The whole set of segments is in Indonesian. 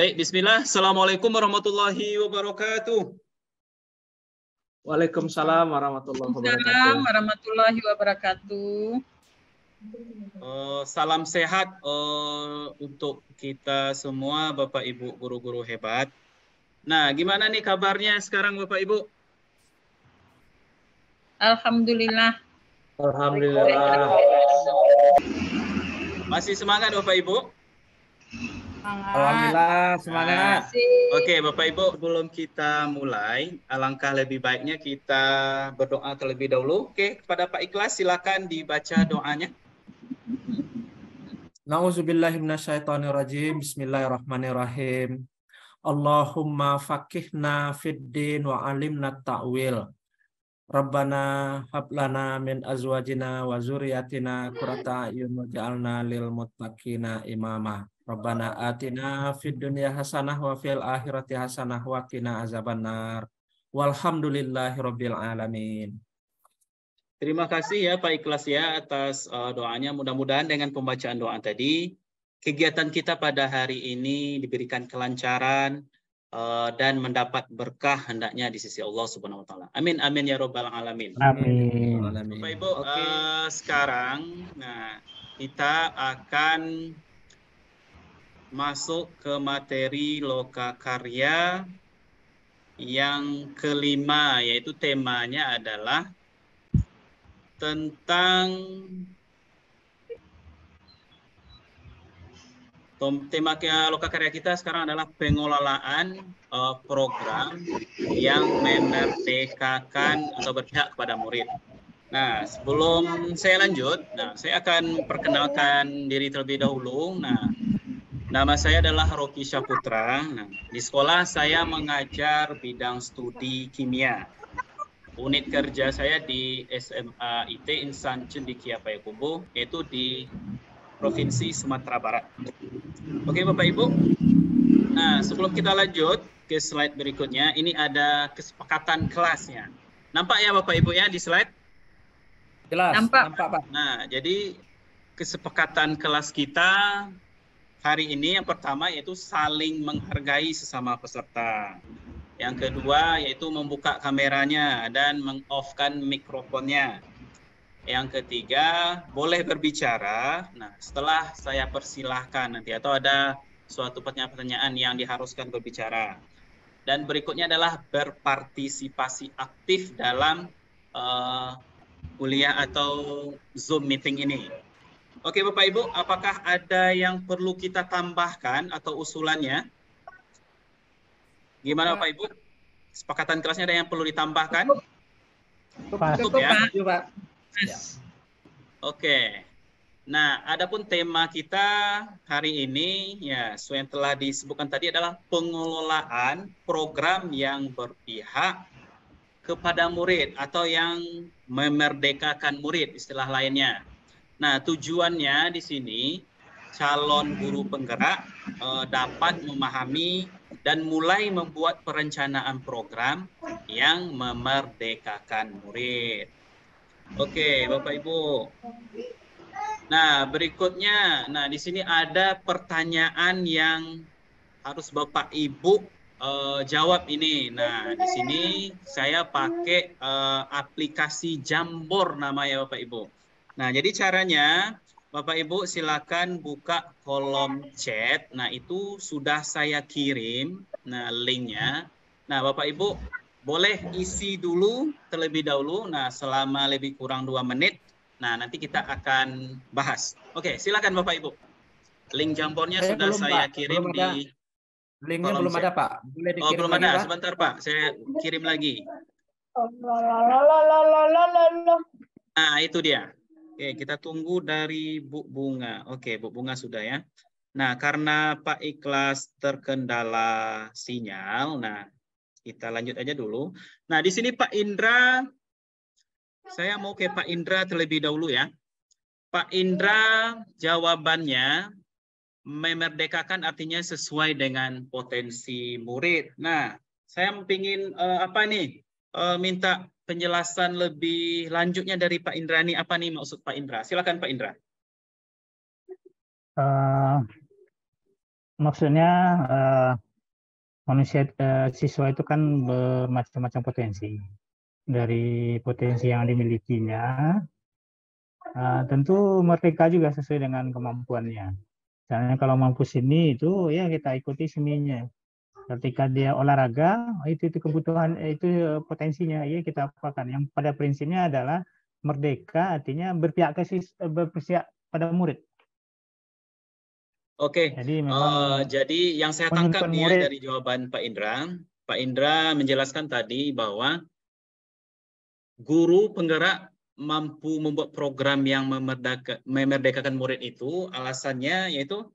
Baik, bismillah. Assalamualaikum warahmatullahi wabarakatuh. Waalaikumsalam warahmatullahi wabarakatuh. Waalaikumsalam warahmatullahi wabarakatuh. Salam sehat untuk kita semua, Bapak Ibu guru-guru hebat. Nah, gimana nih kabarnya sekarang Bapak Ibu? Alhamdulillah. Alhamdulillah. Masih semangat Bapak Ibu? Alhamdulillah, semangat. Oke, Bapak Ibu, sebelum kita mulai, alangkah lebih baiknya kita berdoa terlebih dahulu. Oke, kepada Pak Ikhlas silakan dibaca doanya. Nauzubillahi minasyaitonirrajim. Bismillahirrahmanirrahim. Allahumma faqihna fid din wa alimna ta'wil. Rabbana hablana min azwajina wa zurriyatina qurrata a'yun waj'alna lil muttaqina imama. Rabbana atina fid dunya hasanah wa fil akhirati hasanah wa qina azabannar. Walhamdulillahirabbil alamin. Terima kasih ya Pak Ikhlas ya atas doanya. Mudah-mudahan dengan pembacaan doa tadi, kegiatan kita pada hari ini diberikan kelancaran dan mendapat berkah hendaknya di sisi Allah Subhanahu wa taala. Amin amin ya rabbal alamin. Amin. Bapak Ibu, sekarang kita akan masuk ke materi lokakarya yang kelima, yaitu temanya adalah tentang tema lokakarya kita sekarang adalah pengelolaan program yang memerdekakan atau berpihak kepada murid. Nah, sebelum saya lanjut, saya akan perkenalkan diri terlebih dahulu. Nama saya adalah Rocky Syaputra. Di sekolah saya mengajar bidang studi kimia. Unit kerja saya di SMA IT Insan Cendekia Payakumbuh, yaitu di Provinsi Sumatera Barat. Oke Bapak Ibu. Nah, sebelum kita lanjut ke slide berikutnya, ini ada kesepakatan kelasnya. Nampak ya Bapak Ibu ya di slide? Jelas. Nampak Pak. Nah, jadi kesepakatan kelas kita hari ini yang pertama yaitu saling menghargai sesama peserta. Yang kedua yaitu membuka kameranya dan meng-off-kan mikrofonnya. Yang ketiga boleh berbicara. Nah, setelah saya persilahkan nanti atau ada suatu pertanyaan yang diharuskan berbicara. Dan berikutnya adalah berpartisipasi aktif dalam kuliah atau Zoom meeting ini. Oke Bapak Ibu, apakah ada yang perlu kita tambahkan atau usulannya? Gimana Bapak Ibu? Kesepakatan kelasnya ada yang perlu ditambahkan? Cukup ya? Pak. Oke. Nah, adapun tema kita hari ini ya, sesuai yang telah disebutkan tadi adalah pengelolaan program yang berpihak kepada murid atau yang memerdekakan murid istilah lainnya. Nah, tujuannya di sini calon guru penggerak dapat memahami dan mulai membuat perencanaan program yang memerdekakan murid. Oke, Bapak Ibu. Nah, berikutnya, di sini ada pertanyaan yang harus Bapak Ibu jawab ini. Nah, di sini saya pakai aplikasi Jamboard namanya Bapak Ibu. Nah, jadi caranya Bapak Ibu silakan buka kolom chat. Nah, itu sudah saya kirim linknya. Nah, Bapak Ibu boleh isi dulu terlebih dahulu. Nah, selama lebih kurang 2 menit. Nah, nanti kita akan bahas. Oke, silakan Bapak Ibu. Link Jamboardnya sudah saya kirim di linknya belum ada Pak. Boleh dikirim belum lagi, ada. Pak? Sebentar Pak, saya kirim lagi. Nah, itu dia. Oke, kita tunggu dari Bu Bunga. Oke, Bu Bunga sudah ya. Nah, karena Pak Ikhlas terkendala sinyal, kita lanjut aja dulu. Nah, di sini Pak Indra, saya mau ke Pak Indra terlebih dahulu ya. Pak Indra, jawabannya memerdekakan artinya sesuai dengan potensi murid. Nah, saya ingin minta penjelasan lebih lanjutnya dari Pak Indra nih. Apa nih maksud Pak Indra? Silakan Pak Indra. maksudnya manusia siswa itu kan bermacam-macam potensi. Dari potensi yang dimilikinya, tentu merdeka juga sesuai dengan kemampuannya. Misalnya kalau mampu seni itu ya kita ikuti seninya. Ketika dia olahraga, itu kebutuhan, itu potensinya, ya kita apakan. Yang pada prinsipnya adalah merdeka, artinya berpihak pada murid. Oke, Jadi memang jadi yang saya tangkap ya dari jawaban Pak Indra menjelaskan tadi bahwa guru penggerak mampu membuat program yang memerdekakan murid itu alasannya yaitu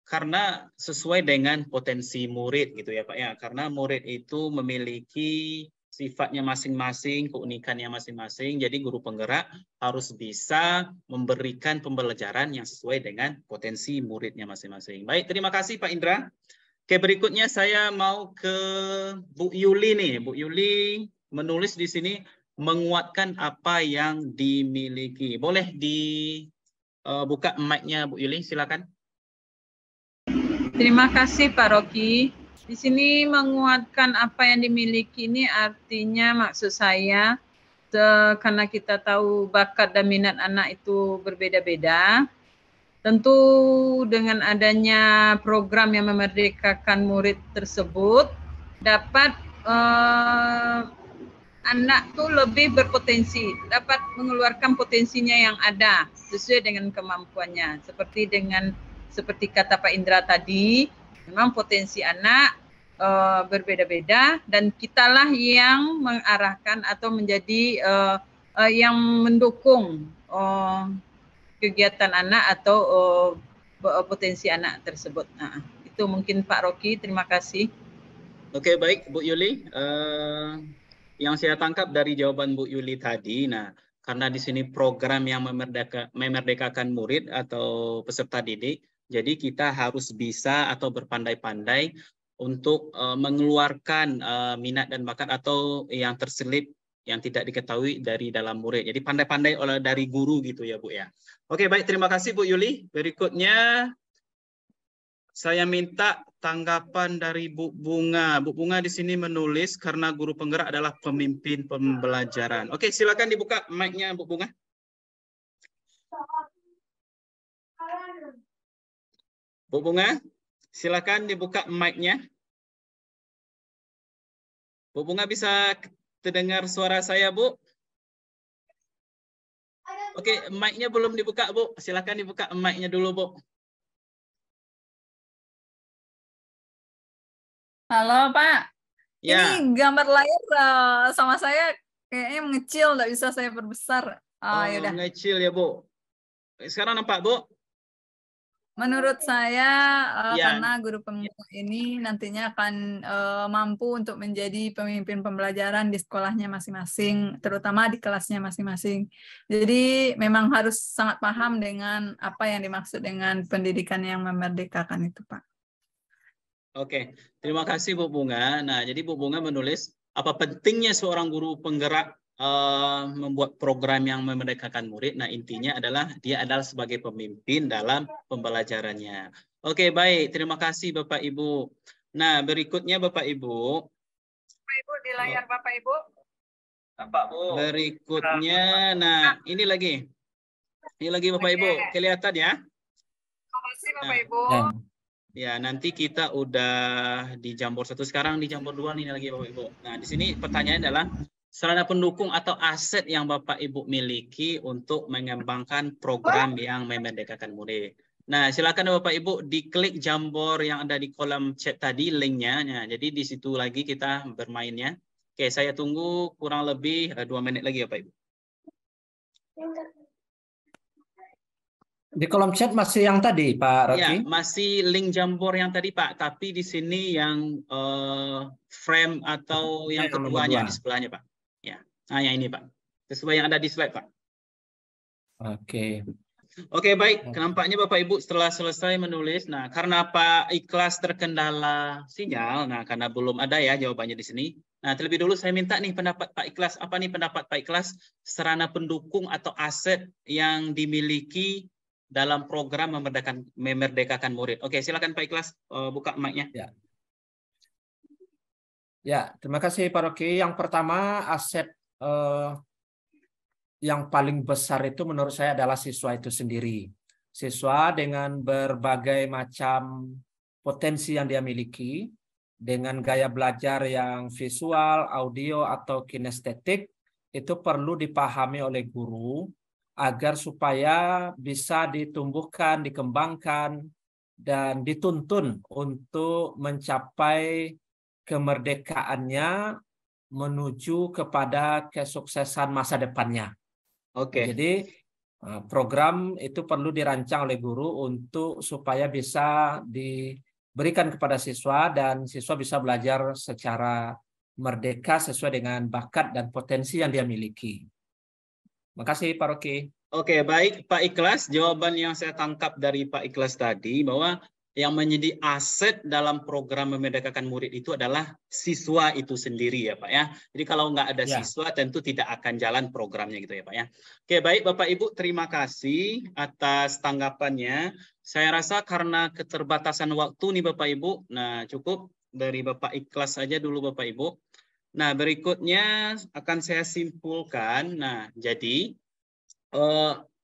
karena sesuai dengan potensi murid gitu ya Pak ya. Karena murid itu memiliki sifatnya masing-masing, keunikannya masing-masing. Jadi guru penggerak harus bisa memberikan pembelajaran yang sesuai dengan potensi muridnya masing-masing. Baik, terima kasih Pak Indra. Oke, berikutnya saya mau ke Bu Yuli nih. Bu Yuli menulis di sini menguatkan apa yang dimiliki. Boleh dibuka mic-nya Bu Yuli, silakan. Terima kasih Pak Rocky. Di sini menguatkan apa yang dimiliki ini artinya maksud saya karena kita tahu bakat dan minat anak itu berbeda-beda. Tentu dengan adanya program yang memerdekakan murid tersebut dapat anak tuh lebih berpotensi, dapat mengeluarkan potensinya yang ada sesuai dengan kemampuannya. Seperti kata Pak Indra tadi, memang potensi anak berbeda-beda dan kitalah yang mengarahkan atau menjadi yang mendukung kegiatan anak atau potensi anak tersebut. Nah, itu mungkin Pak Rocky, terima kasih. Oke, baik Bu Yuli. Yang saya tangkap dari jawaban Bu Yuli tadi, nah karena di sini program yang memerdekakan murid atau peserta didik, jadi kita harus bisa atau berpandai-pandai untuk mengeluarkan minat dan bakat atau yang terselip yang tidak diketahui dari dalam murid. Jadi pandai-pandai dari guru gitu ya Bu ya. Oke, baik, terima kasih Bu Yuli. Berikutnya saya minta tanggapan dari Bu Bunga. Bu Bunga di sini menulis karena guru penggerak adalah pemimpin pembelajaran. Oke, silakan dibuka mic-nya Bu Bunga. Bu Bunga, silakan dibuka mic-nya. Bu Bunga bisa terdengar suara saya, Bu? Oke, mic-nya belum dibuka, Bu. Silakan dibuka mic-nya dulu, Bu. Halo, Pak. Ya. Ini gambar layar sama saya kayaknya mengecil, nggak bisa saya perbesar. Yaudah. Mengecil ya, Bu. Sekarang nampak, Bu? Menurut saya, Ya. karena guru penggerak ini nantinya akan mampu untuk menjadi pemimpin pembelajaran di sekolahnya masing-masing, terutama di kelasnya masing-masing. Jadi memang harus sangat paham dengan apa yang dimaksud dengan pendidikan yang memerdekakan itu, Pak. Oke, terima kasih Bu Bunga. Nah, jadi Bu Bunga menulis, apa pentingnya seorang guru penggerak membuat program yang memerdekakan murid. Nah, intinya adalah dia adalah sebagai pemimpin dalam pembelajarannya. Oke, baik. Terima kasih Bapak Ibu. Nah, berikutnya Bapak Ibu. Bapak Ibu, di layar Bapak Ibu. Bapak Bu. Berikutnya, nah ini lagi. Ini lagi Bapak Ibu. Kelihatan ya? Terima kasih Bapak Ibu. Ya, nanti kita udah di Jambor 1, sekarang di Jambor 2 nih lagi Bapak Ibu. Nah, di sini pertanyaannya adalah sarana pendukung atau aset yang Bapak Ibu miliki untuk mengembangkan program yang memerdekakan murid. Nah, silakan Bapak Ibu diklik Jambor yang ada di kolom chat tadi linknya. Nah, jadi di situ lagi kita bermainnya. Oke, saya tunggu kurang lebih 2 menit lagi Bapak Ibu. Di kolom chat masih yang tadi, Pak Rocky? Ya, masih link Jambor yang tadi, Pak. Tapi di sini yang frame atau yang keduanya di sebelahnya, Pak. Ya, nah yang ini, Pak. Sesuai yang ada di slide, Pak. Oke. Oke, baik. Nampaknya Bapak Ibu setelah selesai menulis. Nah, karena Pak Ikhlas terkendala sinyal, nah karena belum ada ya jawabannya di sini. Nah, terlebih dulu saya minta nih pendapat Pak Ikhlas. Apa nih pendapat Pak Ikhlas sarana pendukung atau aset yang dimiliki dalam program memerdekakan murid. Oke, silakan Pak Ikhlas buka mic-nya. Ya. Ya, terima kasih Pak Rocky. Yang pertama, aset yang paling besar itu menurut saya adalah siswa itu sendiri. Siswa dengan berbagai macam potensi yang dia miliki, dengan gaya belajar yang visual, audio, atau kinestetik, itu perlu dipahami oleh guru agar supaya bisa ditumbuhkan, dikembangkan, dan dituntun untuk mencapai kemerdekaannya menuju kepada kesuksesan masa depannya. Oke. Jadi program itu perlu dirancang oleh guru untuk supaya bisa diberikan kepada siswa dan siswa bisa belajar secara merdeka sesuai dengan bakat dan potensi yang dia miliki. Terima kasih Pak Rocky. Oke, baik Pak Ikhlas. Jawaban yang saya tangkap dari Pak Ikhlas tadi bahwa yang menjadi aset dalam program memerdekakan murid itu adalah siswa itu sendiri ya Pak ya. Jadi kalau nggak ada siswa tentu tidak akan jalan programnya gitu ya Pak ya. Oke, baik Bapak Ibu, terima kasih atas tanggapannya. Saya rasa karena keterbatasan waktu nih Bapak Ibu, nah cukup dari Bapak Ikhlas saja dulu Bapak Ibu. Nah, berikutnya akan saya simpulkan. Nah, jadi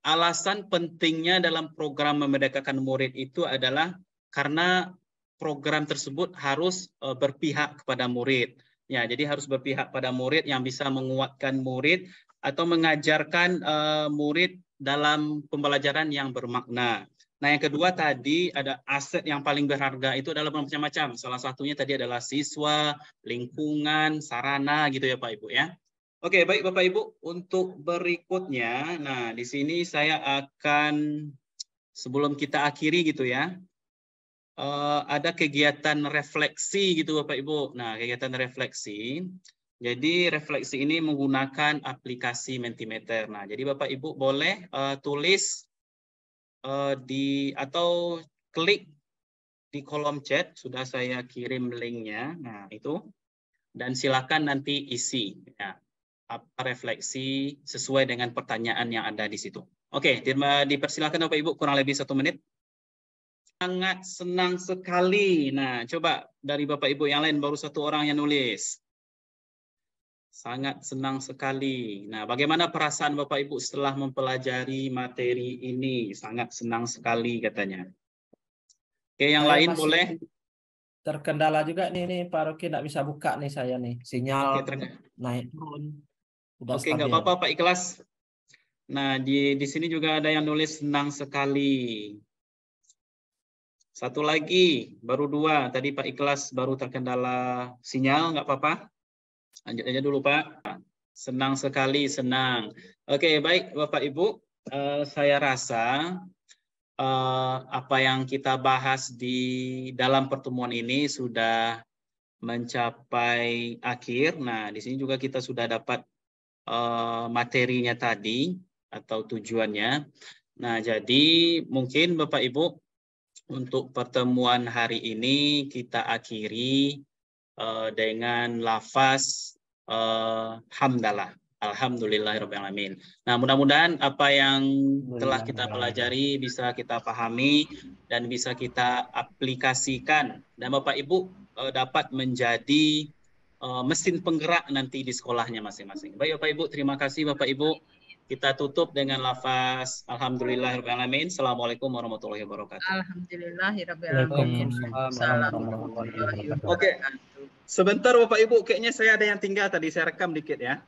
alasan pentingnya dalam program memerdekakan murid itu adalah karena program tersebut harus berpihak kepada murid. Ya, jadi harus berpihak pada murid yang bisa menguatkan murid atau mengajarkan murid dalam pembelajaran yang bermakna. Nah, yang kedua tadi ada aset yang paling berharga itu adalah macam-macam. Salah satunya tadi adalah siswa, lingkungan, sarana gitu ya Pak Ibu ya. Oke, baik Bapak Ibu, untuk berikutnya, nah di sini saya akan sebelum kita akhiri gitu ya. Ada kegiatan refleksi gitu Bapak Ibu. Nah, kegiatan refleksi. Jadi refleksi ini menggunakan aplikasi Mentimeter. Nah, jadi Bapak Ibu boleh tulis atau klik di kolom chat. Sudah saya kirim linknya. Nah, itu. Dan silakan nanti isi. Ya, apa refleksi sesuai dengan pertanyaan yang ada di situ. Oke, dipersilakan Bapak Ibu kurang lebih 1 menit. Sangat senang sekali. Nah, coba dari Bapak Ibu yang lain baru 1 orang yang nulis. Sangat senang sekali. Nah, bagaimana perasaan Bapak Ibu setelah mempelajari materi ini? Sangat senang sekali katanya. Oke, yang lain boleh. Terkendala juga nih Pak Rocky, nggak bisa buka nih saya nih. Sinyal naik turun. Oke, nggak apa-apa Pak Ikhlas. Nah, di sini juga ada yang nulis senang sekali. 1 lagi, baru 2. Tadi Pak Ikhlas baru terkendala sinyal, nggak apa-apa. Lanjut aja dulu Pak. Senang sekali, senang. Oke, baik Bapak Ibu. Saya rasa apa yang kita bahas di dalam pertemuan ini sudah mencapai akhir. Nah, di sini juga kita sudah dapat materinya tadi atau tujuannya. Nah, jadi mungkin Bapak Ibu untuk pertemuan hari ini kita akhiri dengan lafaz hamdalah. Alhamdulillahirrahmanirrahim. Nah, mudah-mudahan apa yang telah kita pelajari bisa kita pahami dan bisa kita aplikasikan. Dan Bapak Ibu dapat menjadi mesin penggerak nanti di sekolahnya masing-masing. Baik Bapak Ibu, terima kasih Bapak Ibu. Kita tutup dengan lafaz Alhamdulillahirrahmanirrahim. Assalamualaikum warahmatullahi wabarakatuh. Alhamdulillahirrahmanirrahim. Oke, sebentar Bapak Ibu, kayaknya saya ada yang tinggal tadi, saya rekam dikit ya.